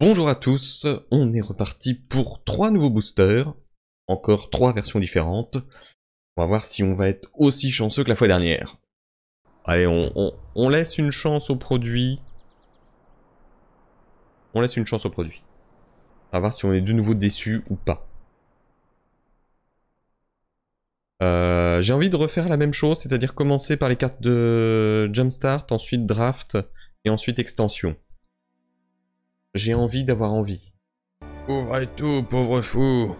Bonjour à tous, on est reparti pour 3 nouveaux boosters, encore 3 versions différentes. On va voir si on va être aussi chanceux que la fois dernière. Allez, on laisse une chance au produit. On laisse une chance au produit. On va voir si on est de nouveau déçu ou pas. J'ai envie de refaire la même chose, c'est-à-dire commencer par les cartes de Jumpstart, ensuite Draft, et ensuite Extension. J'ai envie d'avoir envie. Ouvrez tout, pauvre fou.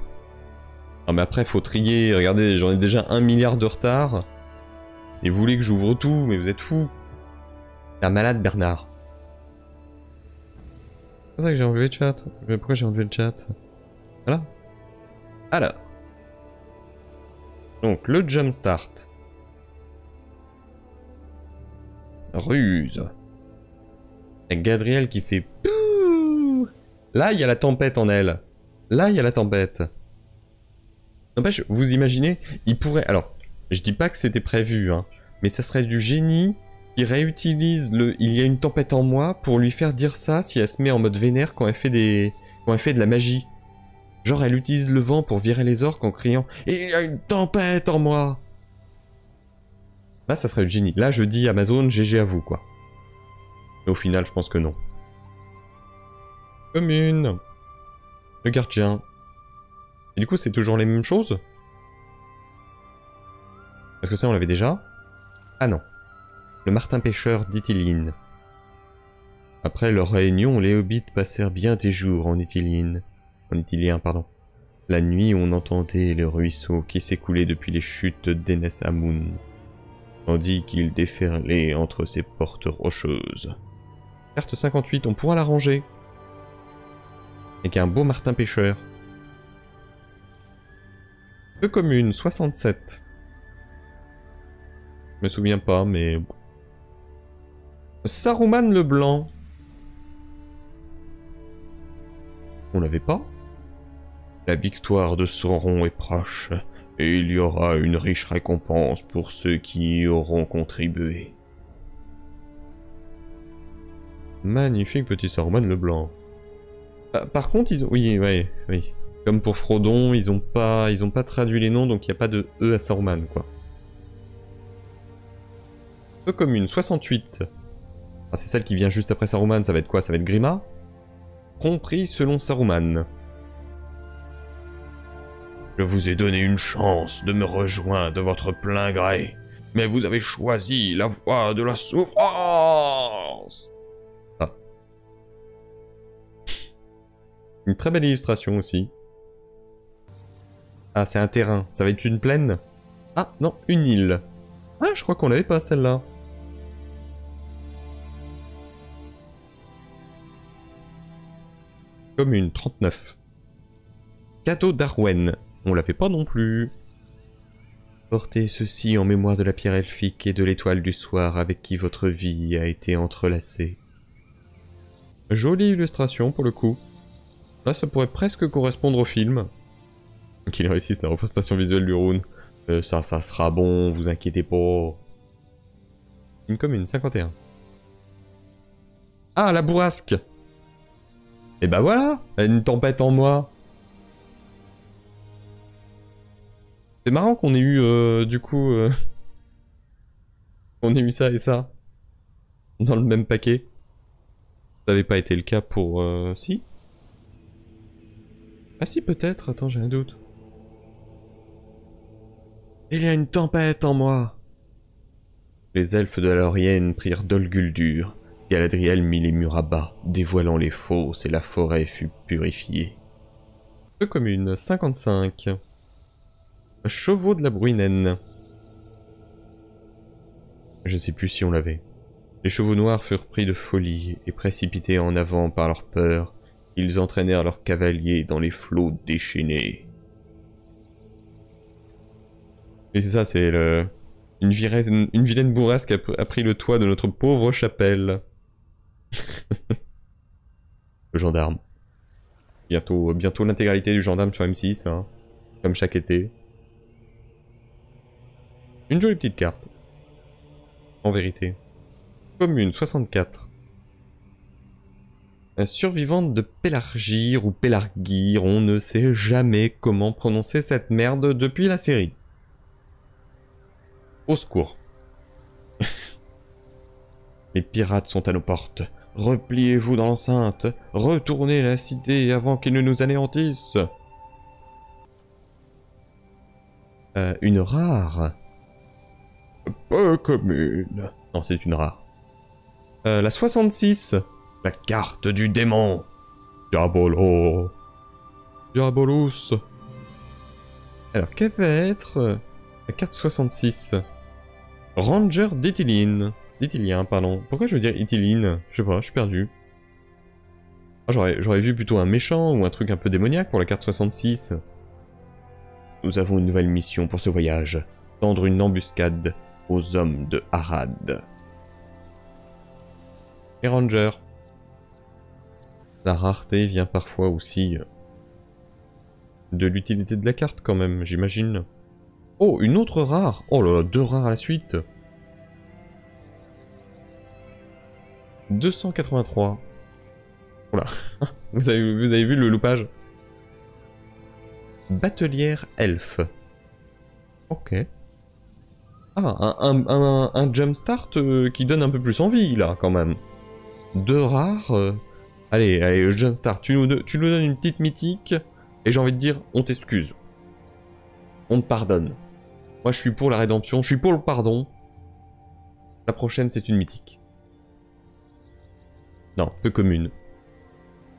Non mais après faut trier, regardez, j'en ai déjà 1 milliard de retard. Et vous voulez que j'ouvre tout, mais vous êtes fous. T'es un malade Bernard. C'est ça que j'ai enlevé le chat. Mais pourquoi j'ai enlevé le chat? Voilà. Alors. Donc le Jumpstart. Ruse. Avec Gadriel qui fait pouh. Là il y a la tempête en elle. Là il y a la tempête. N'empêche, vous imaginez, il pourrait... Alors, je dis pas que c'était prévu, hein, mais ça serait du génie qui réutilise le... Il y a une tempête en moi pour lui faire dire ça si elle se met en mode vénère quand elle fait des... Quand elle fait de la magie. Genre, elle utilise le vent pour virer les orques en criant « Il y a une tempête en moi !» Là, ça serait du génie. Là, je dis Amazon, GG à vous, quoi. Mais au final, je pense que non. Commune. Le gardien. Et du coup, c'est toujours les mêmes choses? Parce que ça, on l'avait déjà. Ah non. Le martin pêcheur d'Ithyline. Après leur réunion, les hobbits passèrent bien des jours en Ithilien. En Ithilien, pardon. La nuit, on entendait le ruisseau qui s'écoulait depuis les chutes d'Enes Amun, tandis qu'il déferlait entre ses portes rocheuses. Carte 58, on pourra la ranger. Avec un beau martin pêcheur. Peu commune, 67. Je me souviens pas, mais... Saruman le Blanc. On l'avait pas? La victoire de Sauron est proche, et il y aura une riche récompense pour ceux qui y auront contribué. Magnifique petit Saruman le Blanc. Par contre, ils ont... Oui, ouais, oui. Comme pour Frodon, ils ont pas traduit les noms, donc il n'y a pas de E à Saruman, quoi. Peu commune, 68. Ah, c'est celle qui vient juste après Saruman, ça va être quoi? Ça va être Grima? Compris selon Saruman. Je vous ai donné une chance de me rejoindre de votre plein gré, mais vous avez choisi la voie de la souffrance. Ah. Une très belle illustration aussi. Ah, c'est un terrain. Ça va être une plaine? Ah, non, une île. Ah, je crois qu'on l'avait pas celle-là. Commune, 39. Cadeau d'Arwen. On l'avait pas non plus. Portez ceci en mémoire de la pierre elfique et de l'étoile du soir avec qui votre vie a été entrelacée. Jolie illustration pour le coup. Là, ça pourrait presque correspondre au film. Qu'il réussisse la représentation visuelle du rune. Ça sera bon, vous inquiétez pas. Une commune, 51. Ah, la bourrasque! Et bah voilà, une tempête en moi. C'est marrant qu'on ait eu, du coup... on ait eu ça et ça. Dans le même paquet. Ça n'avait pas été le cas pour... Si? Ah si, peut-être. Attends, j'ai un doute. Il y a une tempête en moi. Les elfes de la Laurienne prirent Dol Guldur. Galadriel mit les murs à bas, dévoilant les fosses et la forêt fut purifiée. Peu commune, 55. Chevaux de la Bruinen. Je ne sais plus si on l'avait. Les chevaux noirs furent pris de folie et précipités en avant par leur peur. Ils entraînèrent leurs cavaliers dans les flots déchaînés. Et c'est ça, c'est le... Une vilaine bourrasque a pris le toit de notre pauvre chapelle. Le gendarme. Bientôt l'intégralité du gendarme sur M6, hein, comme chaque été. Une jolie petite carte. En vérité. Commune, 64. Survivante de Pélargir ou Pélargir, on ne sait jamais comment prononcer cette merde depuis la série. Au secours. Les pirates sont à nos portes. Repliez-vous dans l'enceinte. Retournez la cité avant qu'ils ne nous anéantissent. Une rare. Peu commune. Non, c'est une rare. La 66. La carte du démon. Diabolo. Diabolus. Alors, quelle va être la carte 66? Ranger d'Ithilien. D'Ithilien, pardon. Pourquoi je veux dire Ithyline? Je sais pas, je suis perdu. Ah, j'aurais vu plutôt un méchant ou un truc un peu démoniaque pour la carte 66. Nous avons une nouvelle mission pour ce voyage. Tendre une embuscade aux hommes de Harad. Et Ranger. La rareté vient parfois aussi de l'utilité de la carte quand même, j'imagine. Oh, une autre rare. Oh là là, 2 rares à la suite. 283. Voilà. vous avez vu le loupage? Batelière elfe. Ok. Ah, un jumpstart qui donne un peu plus envie, là, quand même. 2 rares. Allez, jumpstart, tu nous donnes une petite mythique, et j'ai envie de dire, on t'excuse. On te pardonne. Moi, je suis pour la rédemption, je suis pour le pardon. La prochaine, c'est une mythique. Non, peu commune.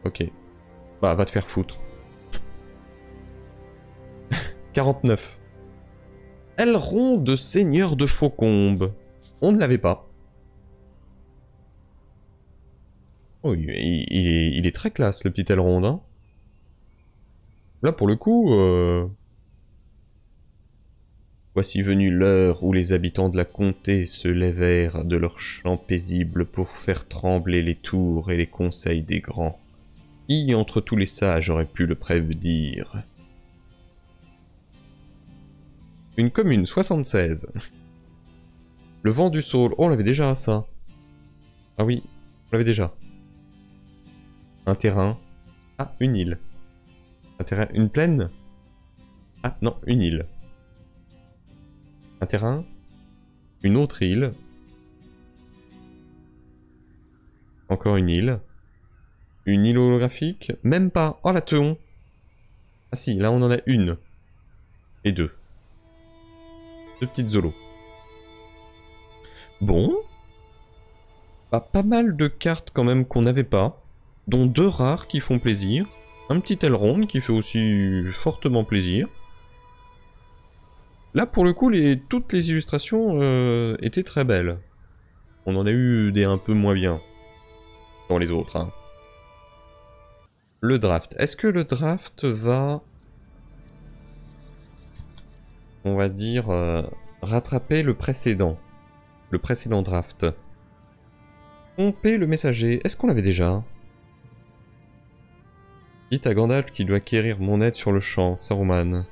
Ok. Bah, va te faire foutre. 49. Aileron de Seigneur de Faucombe. On ne l'avait pas. Oh, il est très classe, le petit aileron, hein. Là, pour le coup... Voici venue l'heure où les habitants de la comté se lèvèrent de leurs champs paisibles pour faire trembler les tours et les conseils des grands. Qui, entre tous les sages, aurait pu le prédire? Une commune 76. Le vent du Saule. Oh, on l'avait déjà ça. Ah oui, on l'avait déjà. Un terrain. Ah, une île. Un terrain. Une plaine. Ah, non, une île. Un terrain. Une autre île. Encore une île. Une île holographique. Même pas. Oh, la Théon. Ah si, là on en a une. Et 2. 2 petites zolos. Bon. Bah, pas mal de cartes quand même qu'on n'avait pas. Dont 2 rares qui font plaisir. Un petit aileron qui fait aussi fortement plaisir. Là, pour le coup, toutes les illustrations étaient très belles. On en a eu des un peu moins bien. Dans les autres, hein. Le draft. Est-ce que le draft va... On va dire... rattraper le précédent. Le précédent draft. Pomper le messager. Est-ce qu'on l'avait déjà? Dites à Gandalf qu'il doit acquérir mon aide sur le champ, Saruman.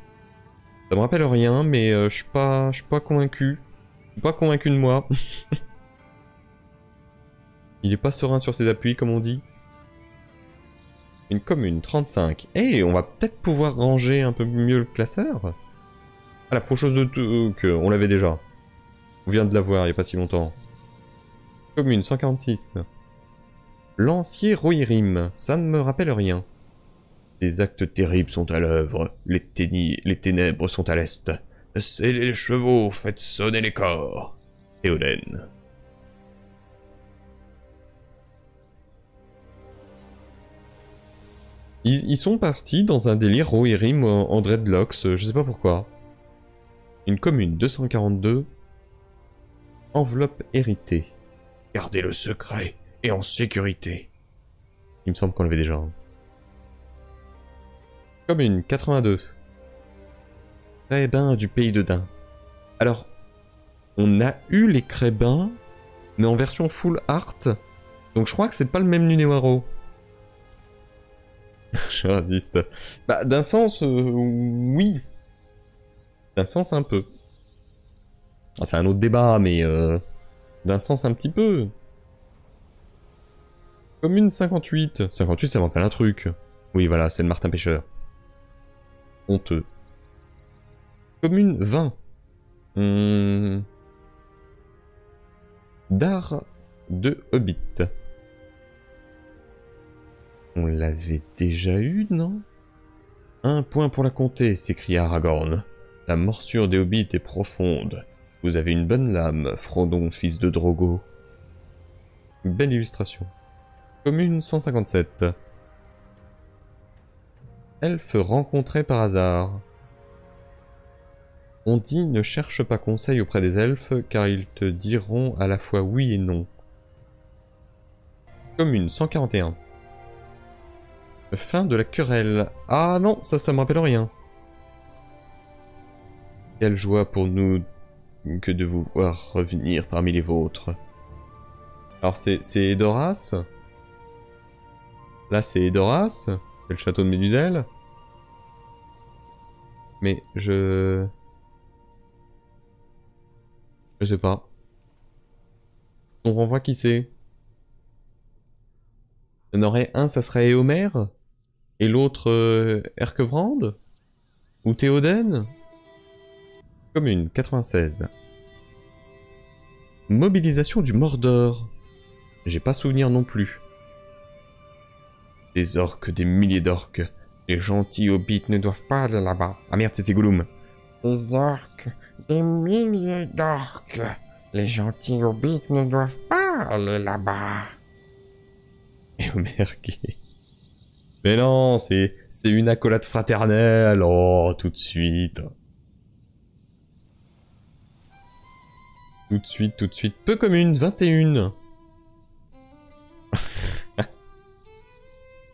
Ça me rappelle rien, mais je suis pas convaincu. Je suis pas convaincu de moi. Il est pas serein sur ses appuis, comme on dit. Une commune, 35. Eh, on va peut-être pouvoir ranger un peu mieux le classeur. Ah, la faucheuse de Touk, on l'avait déjà. On vient de la voir il y a pas si longtemps. Commune, 146. Lancier Rohirrim, ça ne me rappelle rien. Des actes terribles sont à l'œuvre, les ténèbres sont à l'est. Scellez les chevaux, faites sonner les corps. Théoden. Ils sont partis dans un délire Rohirrim en dreadlocks, je sais pas pourquoi. Une commune 242. Enveloppe héritée. Gardez le secret et en sécurité. Il me semble qu'on l'avait déjà. Commune 82. Crébins du pays de Dain. Alors, on a eu les Crébins, mais en version full art. Donc je crois que c'est pas le même numéro. Je résiste. Bah, d'un sens, oui. D'un sens, un peu. Ah, c'est un autre débat, mais d'un sens, un petit peu. Commune 58. 58, ça me rappelle un truc. Oui, voilà, c'est le Martin Pêcheur. Honteux. Commune 20. D'art de Hobbit. On l'avait déjà eu, non? Un point pour la comté, s'écria Aragorn. La morsure des Hobbits est profonde. Vous avez une bonne lame, Frodon, fils de Drogo. Belle illustration. Commune 157. Elfe rencontré par hasard. On dit ne cherche pas conseil auprès des elfes, car ils te diront à la fois oui et non. Commune 141. Fin de la querelle. Ah non, ça me rappelle rien. Quelle joie pour nous que de vous voir revenir parmi les vôtres. Alors c'est Edoras. Là c'est Edoras. C'est le château de Médusel. Mais je sais pas. On renvoie qui c'est. Il y en aurait un, ça serait Éomer. Et l'autre, Erkevrand. Ou Théoden. Commune 96. Mobilisation du Mordor. J'ai pas souvenir non plus. Des orques, des milliers d'orques. Les gentils hobbits ne doivent pas aller là-bas. Ah merde, c'était Gollum. Des orques, des milliers d'orques. Les gentils hobbits ne doivent pas aller là-bas. Et Homer qui... Mais non, c'est une accolade fraternelle. Oh, tout de suite. Tout de suite. Peu commune, 21.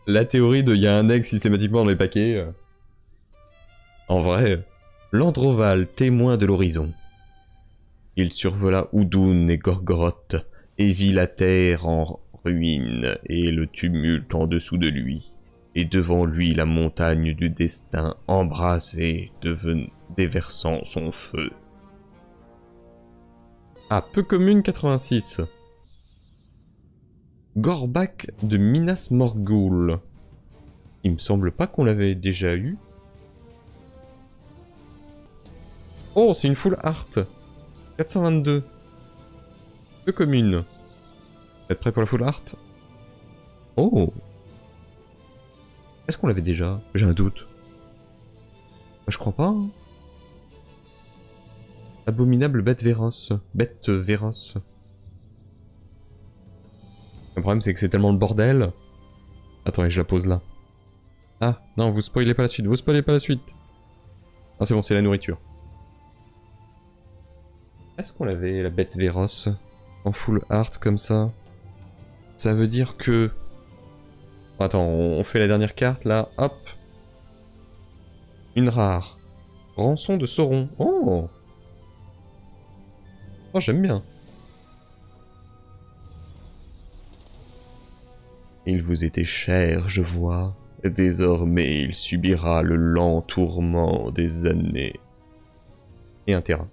La théorie de y a un egg systématiquement dans les paquets. En vrai, Landroval, témoin de l'horizon. Il survola Udun et Gorgoroth et vit la terre en ruine et le tumulte en dessous de lui. Et devant lui la montagne du destin embrasée déversant son feu. Ah, peu commune 86. Gorbak de Minas Morgul. Il me semble pas qu'on l'avait déjà eu. Oh, c'est une full art. 422. Peu commune. Vous êtes prêts pour la full art? Oh. Est-ce qu'on l'avait déjà? J'ai un doute. Je crois pas. Hein. Abominable bête véroce. Bête véroce. Le problème c'est que c'est tellement le bordel. Attendez, je la pose là. Ah, non, vous spoilez pas la suite, Ah c'est bon, c'est la nourriture. Est-ce qu'on l'avait, la bête véroce? En full art comme ça? Ça veut dire que... Attends, on fait la dernière carte là, hop. Une rare. Rançon de Sauron. Oh! Oh, j'aime bien. Il vous était cher, je vois. Désormais, il subira le lent tourment des années. Et un terrain.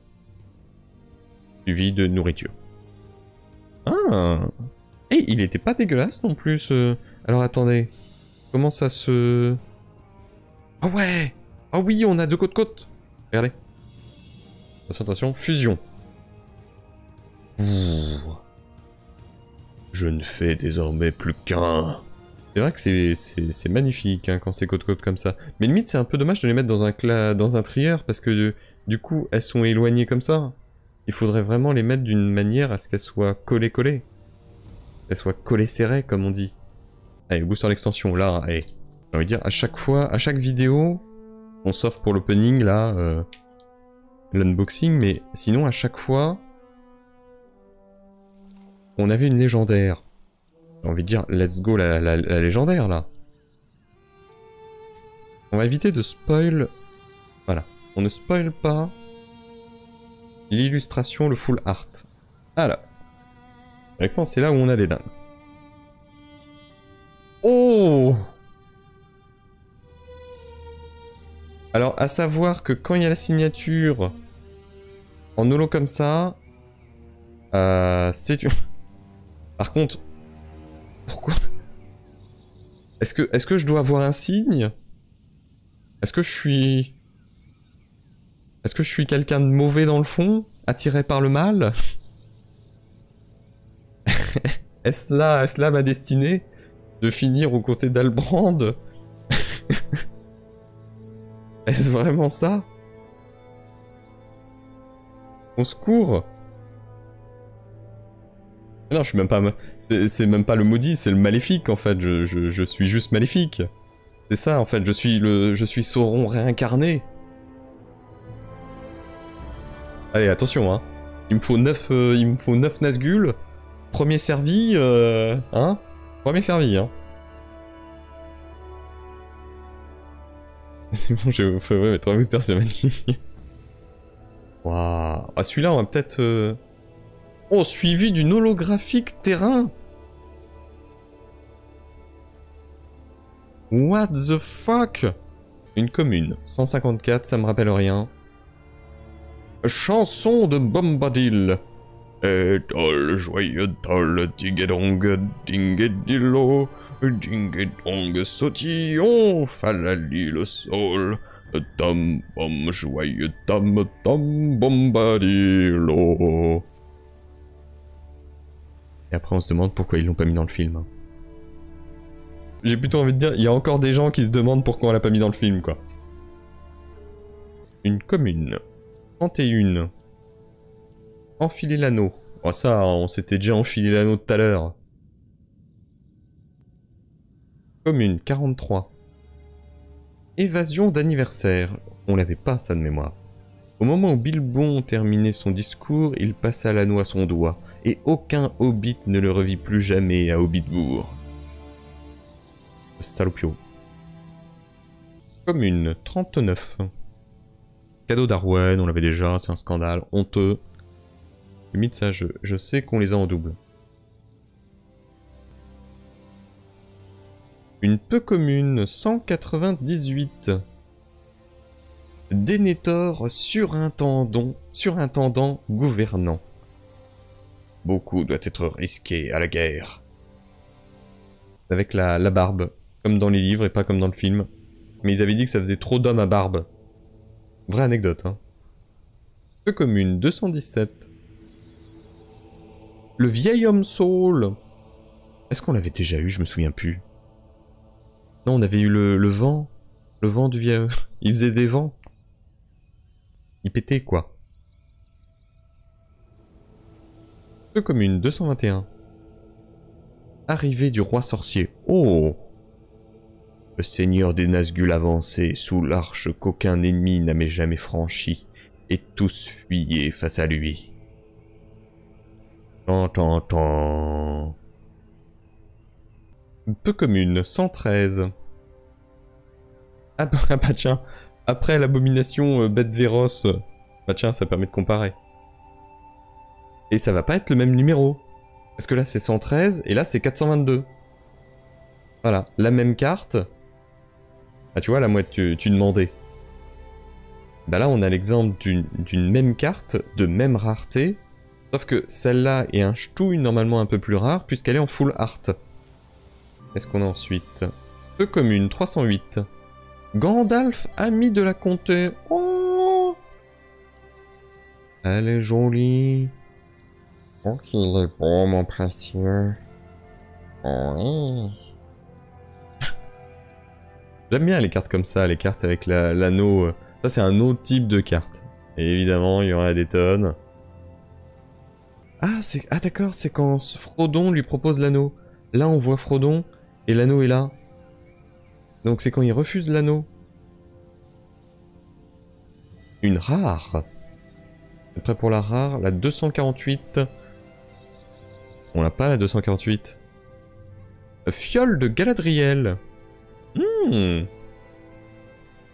Suivi de nourriture. Ah! Et il était pas dégueulasse non plus. Alors attendez. Comment ça se... Ah ouais! Ah oui, on a deux côte-côte. Regardez. Attention, fusion. Je ne fais désormais plus qu'un. C'est vrai que c'est magnifique hein, quand c'est côte-côte comme ça. Mais limite, c'est un peu dommage de les mettre dans un trieur parce que du coup, elles sont éloignées comme ça. Il faudrait vraiment les mettre d'une manière à ce qu'elles soient collées-collées. Qu'elles soient collées-serrées, comme on dit. Allez, booster l'extension, là, allez. J'ai envie de dire, à chaque fois, à chaque vidéo, on sauf pour l'opening, là, l'unboxing, mais sinon, à chaque fois, on avait une légendaire. J'ai envie de dire, let's go la légendaire, là. On va éviter de spoil... Voilà. On ne spoil pas l'illustration, le full art. Alors. Avec moi, c'est là où on a des dingues. Oh! Alors, à savoir que quand il y a la signature en holo comme ça, c'est... Par contre, Est-ce que je dois avoir un signe? Est-ce que je suis... Est-ce que je suis quelqu'un de mauvais dans le fond? Attiré par le mal? Est-ce là ma destinée? De finir aux côtés d'Albrand? Est-ce vraiment ça? Au secours! Non, je suis même pas... C'est même pas le maudit, c'est le maléfique en fait, je suis juste maléfique. C'est ça en fait, je suis Sauron réincarné. Allez, attention hein. Il me faut 9 Nazgûl. Premier servi, hein? Premier servi, hein. C'est bon, j'ai fait ouais, 3 boosters, c'est magnifique. Waouh. Ah, celui-là, on va peut-être... Oh, suivi d'une holographique terrain. What the fuck? Une commune. 154, ça me rappelle rien. Chanson de Bombadil. Et tol, joyeux tol, digedong, dingedillo, dingedong, sautillon, falali le sol, tom bom, joyeux tom, tom, bombadillo. Et après on se demande pourquoi ils l'ont pas mis dans le film. J'ai plutôt envie de dire, il y a encore des gens qui se demandent pourquoi on l'a pas mis dans le film, quoi. Une commune. 31. Enfiler l'anneau. Oh ça, on s'était déjà enfilé l'anneau tout à l'heure. Commune, 43. Évasion d'anniversaire. On l'avait pas, ça de mémoire. Au moment où Bilbon terminait son discours, il passa l'anneau à son doigt, et aucun hobbit ne le revit plus jamais à Hobbitbourg. Salopio. Commune, 39. Cadeau d'Arwen, on l'avait déjà, c'est un scandale, honteux. Limite ça, je sais qu'on les a en double. Une peu commune, 198. Denethor surintendant gouvernant. Beaucoup doit être risqué à la guerre. Avec la barbe, comme dans les livres et pas comme dans le film. Mais ils avaient dit que ça faisait trop d'hommes à barbe. Vraie anecdote, hein. Peu commune, 217. Le vieil homme Saul. Est-ce qu'on l'avait déjà eu? Je me souviens plus. Non, on avait eu le vent. Le vent du vieil... Il faisait des vents. Il pétait, quoi. Peu commune, 221. Arrivée du roi sorcier. Oh! Le seigneur des Nazgûl avançait sous l'arche qu'aucun ennemi n'avait jamais franchie, et tous fuyaient face à lui. Tant. Peu commune, 113. Ah bah tiens, après l'abomination bête véroce, bah tiens, ça permet de comparer. Et ça va pas être le même numéro. Parce que là c'est 113 et là c'est 422. Voilà, la même carte. Ah tu vois, là moi tu demandais. Bah là on a l'exemple d'une même carte, de même rareté. Sauf que celle-là est un ch'touille normalement un peu plus rare puisqu'elle est en full art. Qu'est-ce qu'on a ensuite? Peu commune, 308. Gandalf, ami de la comté. Oh, elle est jolie. Oh, qu'il est beau, mon précieux. Oui. J'aime bien les cartes comme ça, les cartes avec l'anneau. Ça c'est un autre type de carte. Et évidemment, il y en a des tonnes. Ah, d'accord, c'est quand Frodon lui propose l'anneau. Là, on voit Frodon, et l'anneau est là. Donc c'est quand il refuse l'anneau. Une rare. Prêt pour la rare, la 248. On l'a pas, la 248. Fiole de Galadriel.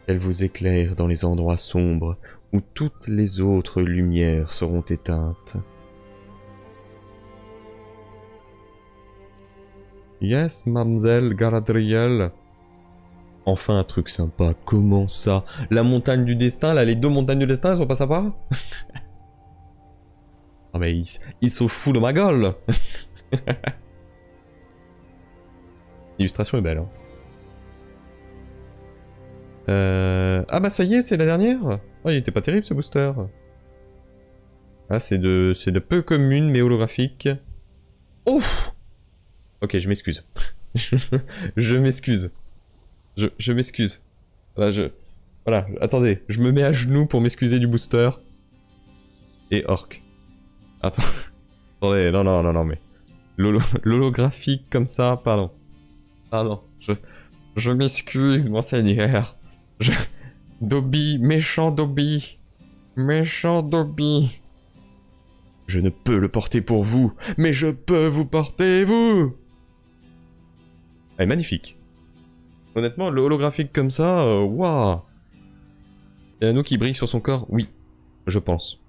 Elle vous éclaire dans les endroits sombres où toutes les autres lumières seront éteintes. Yes, mademoiselle Galadriel. Enfin un truc sympa, comment ça? La montagne du destin, là les deux montagnes du destin, elles sont pas sympas? Ah mais ils se foutent de ma gueule. L'illustration est belle, hein. Ah bah ça y est, c'est la dernière. Oh, il était pas terrible ce booster. Ah, c'est de peu commune mais holographique. Ouf. Ok, je m'excuse. Je m'excuse. Je m'excuse. Voilà, attendez, je me mets à genoux pour m'excuser du booster. Et orc. Attends. Attendez, non, mais... L'holographique comme ça, pardon. Pardon, je m'excuse, monseigneur. Dobby, méchant Dobby. Méchant Dobby. Je ne peux le porter pour vous, mais je peux vous porter, vous. Elle est magnifique. Honnêtement, le holographique comme ça, waouh. Il y a un anneau qui brille sur son corps, oui, je pense.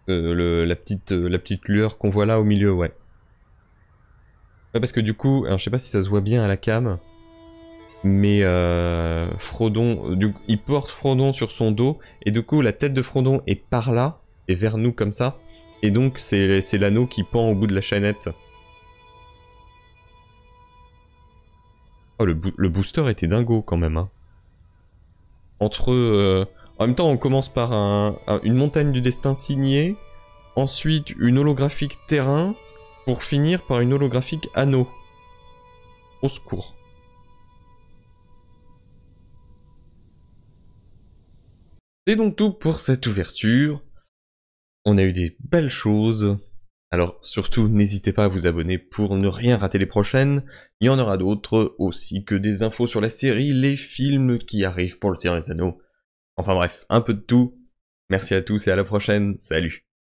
La petite lueur qu'on voit là au milieu, ouais. Ouais, parce que du coup, alors je sais pas si ça se voit bien à la cam, mais Frodon, il porte Frodon sur son dos, et du coup la tête de Frodon est par là, et vers nous comme ça, et donc c'est l'anneau qui pend au bout de la chaînette. Oh, le booster était dingo quand même, hein. En même temps, on commence par une montagne du destin signée, ensuite une holographique terrain, pour finir par une holographique anneau. Au secours. C'est donc tout pour cette ouverture. On a eu des belles choses. Alors surtout, n'hésitez pas à vous abonner pour ne rien rater les prochaines. Il y en aura d'autres, aussi que des infos sur la série, les films qui arrivent pour le Seigneur des Anneaux. Enfin bref, un peu de tout. Merci à tous et à la prochaine. Salut.